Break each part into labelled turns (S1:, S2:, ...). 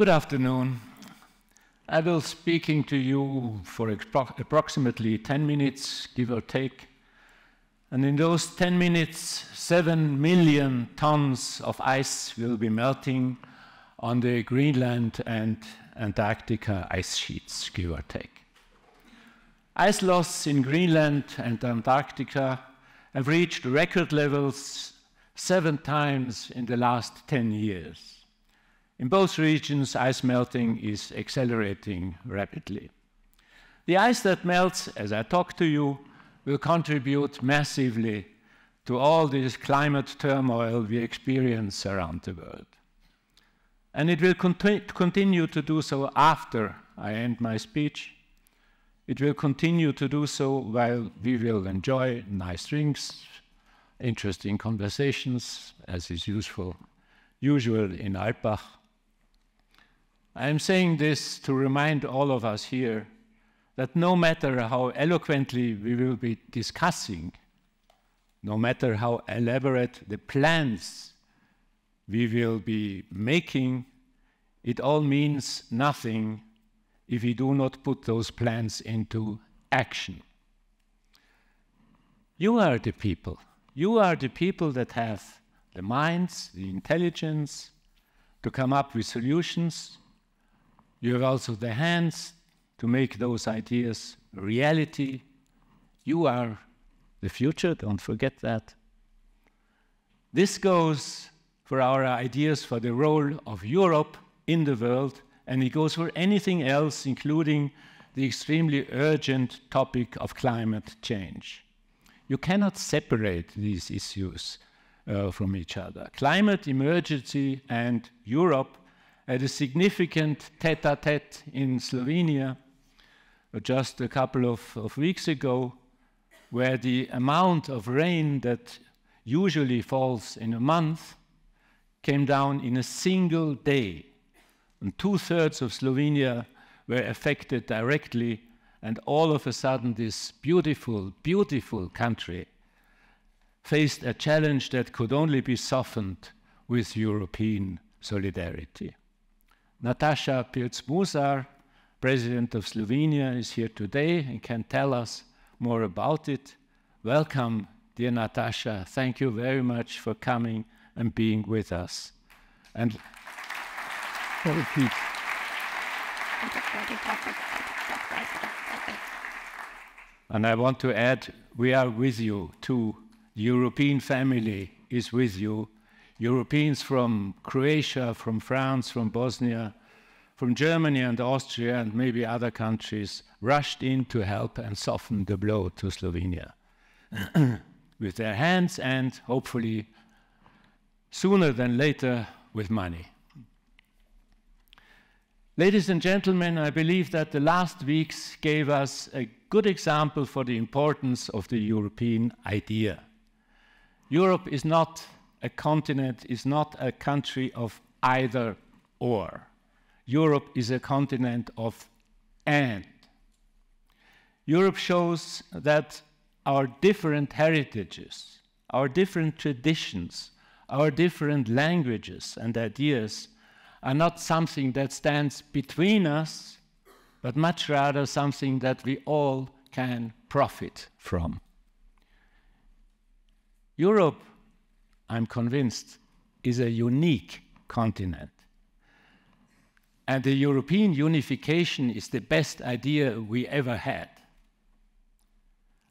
S1: Good afternoon. I will be speaking to you for approximately 10 minutes, give or take. And in those 10 minutes, 7 million tons of ice will be melting on the Greenland and Antarctica ice sheets, give or take. Ice loss in Greenland and Antarctica have reached record levels 7 times in the last 10 years. In both regions, ice melting is accelerating rapidly. The ice that melts, as I talk to you, will contribute massively to all this climate turmoil we experience around the world. And it will continue to do so after I end my speech. It will continue to do so while we will enjoy nice drinks, interesting conversations, as is usual in Alpbach. I am saying this to remind all of us here that no matter how eloquently we will be discussing, no matter how elaborate the plans we will be making, it all means nothing if we do not put those plans into action. You are the people. You are the people that have the minds, the intelligence to come up with solutions. You have also the hands to make those ideas a reality. You are the future, don't forget that. This goes for our ideas for the role of Europe in the world, and it goes for anything else, including the extremely urgent topic of climate change. You cannot separate these issues from each other. Climate emergency and Europe had a significant tête-à-tête in Slovenia just a couple of weeks ago, where the amount of rain that usually falls in a month came down in a single day. And 2/3 of Slovenia were affected directly, and all of a sudden this beautiful, beautiful country faced a challenge that could only be softened with European solidarity. Nataša Pirc-Musar, President of Slovenia, is here today and can tell us more about it. Welcome, dear Nataša. Thank you very much for coming and being with us. And I want to add, we are with you too. The European family is with you. Europeans from Croatia, from France, from Bosnia, from Germany and Austria and maybe other countries rushed in to help and soften the blow to Slovenia with their hands and hopefully sooner than later with money. Ladies and gentlemen, I believe that the last weeks gave us a good example for the importance of the European idea. Europe is not a continent, is not a country of either or. Europe is a continent of and. Europe shows that our different heritages, our different traditions, our different languages and ideas are not something that stands between us, but much rather something that we all can profit from. Europe, I'm convinced, is a unique continent. And the European unification is the best idea we ever had.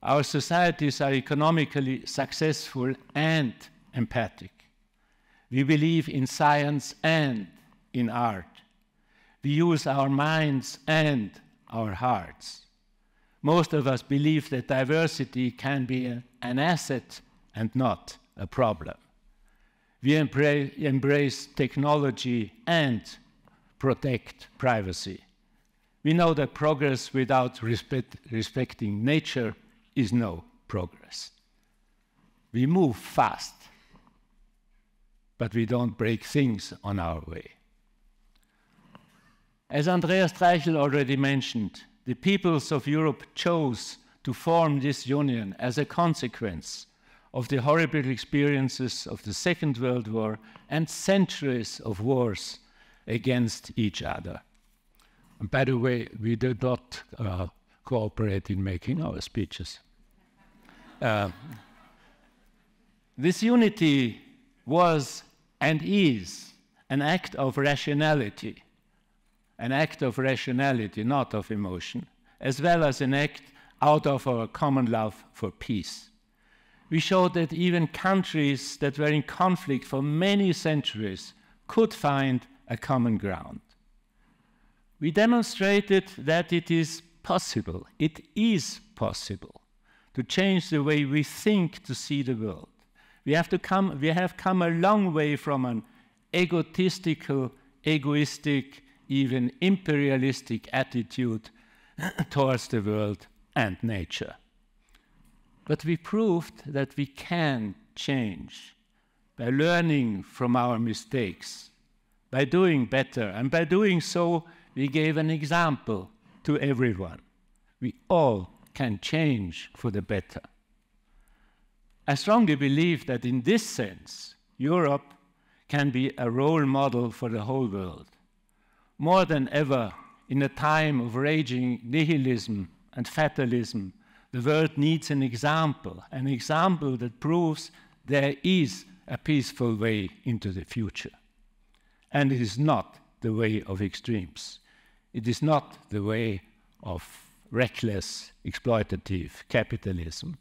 S1: Our societies are economically successful and empathic. We believe in science and in art. We use our minds and our hearts. Most of us believe that diversity can be an asset and not a problem. We embrace technology and protect privacy. We know that progress without respecting nature is no progress. We move fast, but we don't break things on our way. As Andreas Streichel already mentioned, the peoples of Europe chose to form this union as a consequence of the horrible experiences of the Second World War and centuries of wars against each other. And by the way, we did not cooperate in making our speeches. This unity was and is an act of rationality, not of emotion, as well as an act out of our common love for peace. We showed that even countries that were in conflict for many centuries could find a common ground. We demonstrated that it is possible to change the way we think to see the world. We have come a long way from an egotistical, egoistic, even imperialistic attitude towards the world and nature. But we proved that we can change by learning from our mistakes, by doing better, and by doing so, we gave an example to everyone. We all can change for the better. I strongly believe that in this sense, Europe can be a role model for the whole world. More than ever, in a time of raging nihilism and fatalism, the world needs an example that proves there is a peaceful way into the future. And it is not the way of extremes. It is not the way of reckless, exploitative capitalism.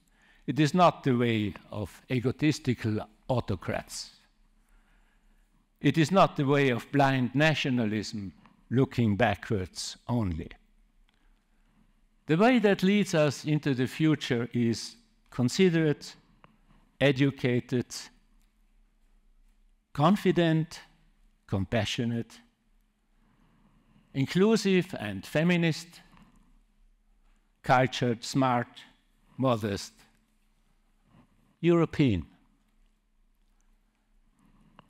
S1: It is not the way of egotistical autocrats. It is not the way of blind nationalism looking backwards only. The way that leads us into the future is considerate, educated, confident, compassionate, inclusive and feminist, cultured, smart, modest, European.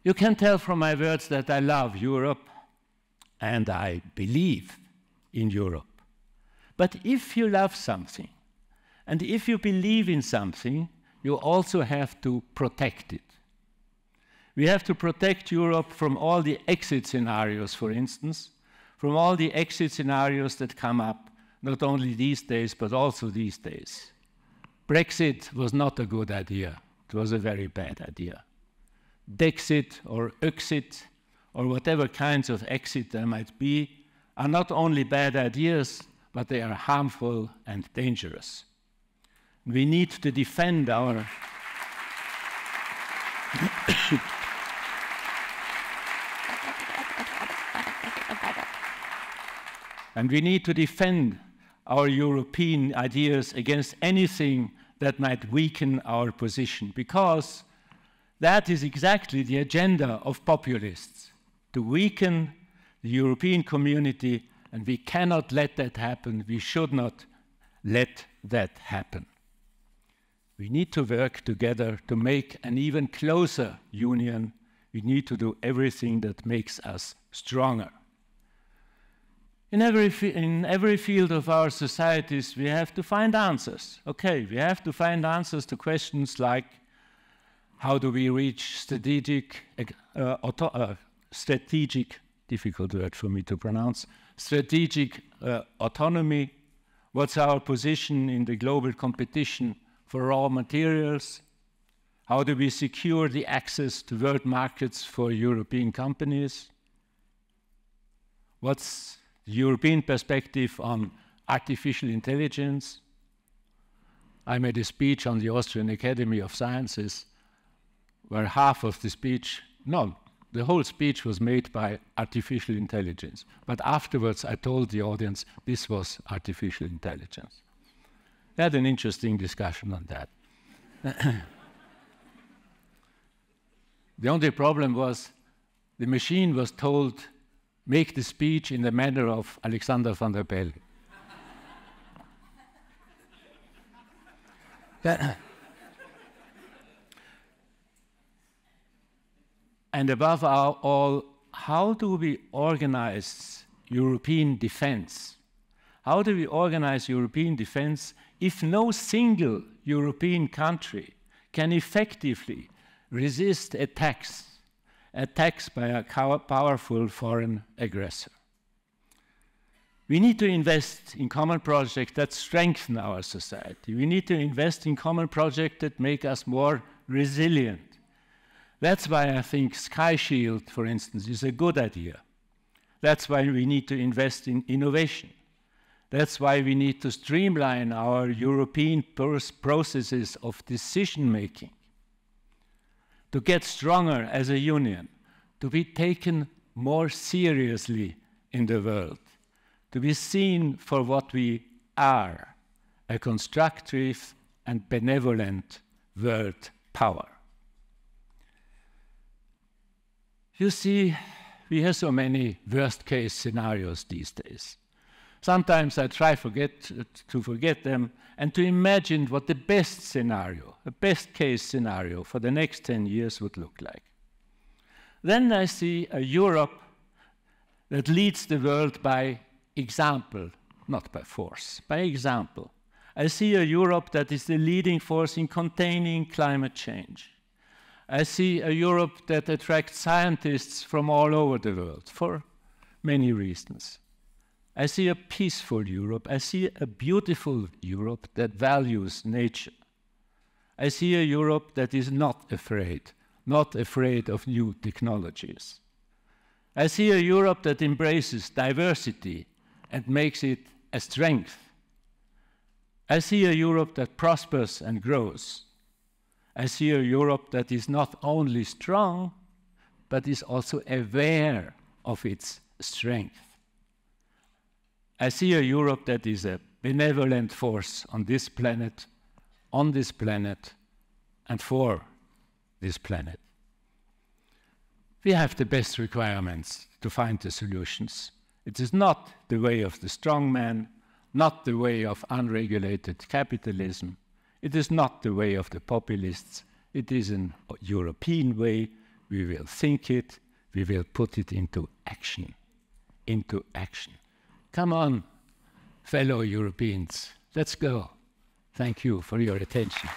S1: You can tell from my words that I love Europe and I believe in Europe. But if you love something and if you believe in something, you also have to protect it. We have to protect Europe from all the exit scenarios, for instance, from all the exit scenarios that come up, not only these days, but also these days. Brexit was not a good idea. It was a very bad idea. Dexit or exit, or whatever kinds of exit there might be, are not only bad ideas, but they are harmful and dangerous. We need to defend our and we need to defend our European ideas against anything that might weaken our position, because that is exactly the agenda of populists, to weaken the European community, and we cannot let that happen. We should not let that happen. We need to work together to make an even closer union. We need to do everything that makes us stronger. In every field of our societies, we have to find answers. Okay, we have to find answers to questions like, how do we reach strategic, difficult word for me to pronounce, strategic autonomy? What's our position in the global competition for raw materials? How do we secure the access to world markets for European companies? What's the European perspective on artificial intelligence? I made a speech on the Austrian Academy of Sciences where half of the speech, no, the whole speech was made by artificial intelligence. But afterwards I told the audience this was artificial intelligence. We had an interesting discussion on that. The only problem was the machine was told, make the speech in the manner of Alexander van der Bellen. And above all, how do we organize European defense? How do we organize European defense if no single European country can effectively resist attacks attacks by a powerful foreign aggressor. We need to invest in common projects that strengthen our society. We need to invest in common projects that make us more resilient. That's why I think Sky Shield, for instance, is a good idea. That's why we need to invest in innovation. That's why we need to streamline our European processes of decision-making, to get stronger as a union, to be taken more seriously in the world, to be seen for what we are, a constructive and benevolent world power. You see, we have so many worst-case scenarios these days. Sometimes I try to forget them and to imagine what the best scenario, a best-case scenario for the next 10 years would look like. Then I see a Europe that leads the world by example, not by force, by example. I see a Europe that is the leading force in containing climate change. I see a Europe that attracts scientists from all over the world for many reasons. I see a peaceful Europe. I see a beautiful Europe that values nature. I see a Europe that is not afraid of new technologies. I see a Europe that embraces diversity and makes it a strength. I see a Europe that prospers and grows. I see a Europe that is not only strong, but is also aware of its strength. I see a Europe that is a benevolent force on this planet, and for this planet. We have the best requirements to find the solutions. It is not the way of the strong man, not the way of unregulated capitalism. It is not the way of the populists. It is a European way. We will think it. We will put it into action. Come on, fellow Europeans. Let's go. Thank you for your attention.